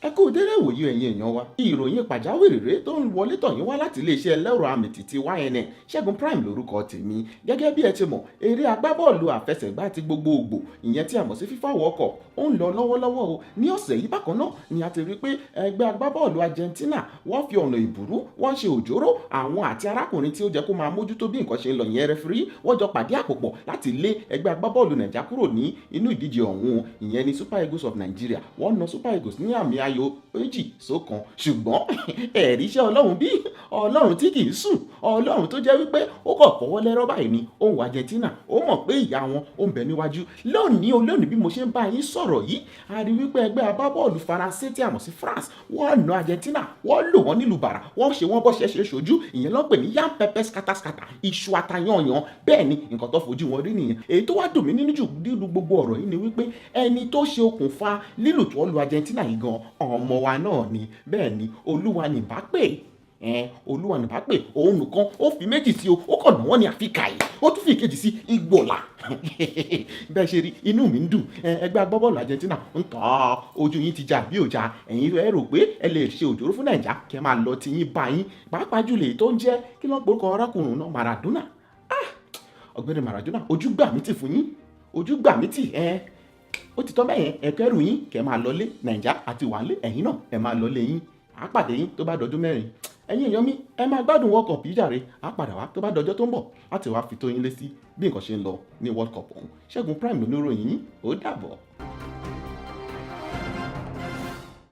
Ẹ kú dédé ìwòyí ẹ̀yin èèyàn wa. Ìròyìn pàjáwìrì rèé tó ń wọlé tọ̀ yín wá láti iléeṣẹ́ ẹlẹ́rọ amìtìtì YNN. Ṣẹ́gun Prime lórúkọ tèmi. Gẹ́gẹ́ bí ẹ ti mọ̀, eré agbábọ́ọ̀lù àfẹsẹ̀gbá ti gbogbogbò ìyẹn tí a mọ̀ sí FIFA World Cup ó ń lọ lọ́wọ́lọ́wọ́ o. Ní ọ̀sẹ̀ yìí bákan náà ni a ti rí pé ẹgbẹ́ agbábọ́ọ̀lù Argentina wọ́n fi ọ̀nà ìbùrú wọ́n ṣe òjóró àwọn àti arákùnrin tí ó jẹ́ kó máa mójútó bí nǹkan ṣe ń lọ yẹn rẹfirí wọ́n jọ pàdé àpòpọ̀ láti lé ẹgbẹ́ agbábọ́ọ̀lù Nàìjíríà kúrò ní inú ìdíje ọ̀hún ìyẹn ni Super Eagles of Nigeria wọ́n na Super Eagles ní àmì ayò 2-1 ṣùgbọ́n ẹ̀rí iṣẹ́ Ọlọ́run bí Ọlọ́run tí kìí sùn Ọlọ́run tó jẹ́ wípé ó kọ̀ fọwọ́ lẹ́rọ̀ báyìí ni òun Argentina ó mọ̀ pé ìyá wọn ó ń bẹ níwájú lónìí bí mo ṣe ń bá yín sọ̀rọ̀ yìí a rí wípé ẹgbẹ́ agbábọ́ọ̀lù Faransé tí a mọ̀ sí France wọ́n na Argentina wọ́n lò wọ́n nílùú bàrà wọ́n ṣe wọ́n bọ́ ṣe ṣojú ìyẹn ló ń pè ní yam pepper skata iṣu atayanyan bẹ́ẹ̀ ni nǹkan tó fojú wọn rí nìyẹn èyí tó wá dùn mí nínú jù nínú gbogbo ọ̀rọ̀ yìí ni wípé ẹni tó ṣe okùnfà lílù tó lu Argentina yìí gan ọmọ wa náà ni bẹ́ẹ̀ ni olúwa ní bá pè olúwa ní bá pè òun nìkan ó fi méjì sí o ó kàn náà wọ́n ní àfikà yìí ó tún fi ìkejì sí ìgbòlà bẹ́ẹ̀ ṣe rí inú mi ń dùn ẹgbẹ́ agbábọ́ọ̀lù Argentina ń tọ́ ojú yín ti jà bí ò jà ẹ̀yin ẹ rò pé ẹ lè ṣe òjòrò fún Nàìjà kẹ́ máa lọ tí yín bá yín pàápàá jùlọ èyí tó ń jẹ́ kí ló ń porúkọ arákùnrin náà Maradona ọ̀gbẹ́ni Maradona ojú gbà mí tì fún yín ojú gbà mí tì ó ti tọ́ bẹ́yẹn ẹ̀kẹ́rù yín kẹ́ máa lọlé Nàìjà àti wàhálé ẹ̀yin náà ẹ máa lọlé yín àpàdé yín tó bá dọdún mẹ́rin ẹ̀yin èèyàn mi ẹ máa gbádùn World Cup yìí jàre àpàdà wá tó bá dọjọ́ tó ń bọ̀ láti wá fi tó yín lé sí bí nǹkan ṣe ń lọ ní World Cup ọ̀hún Ṣẹ́gun Prime lóníròyìn yín ó dàbọ̀.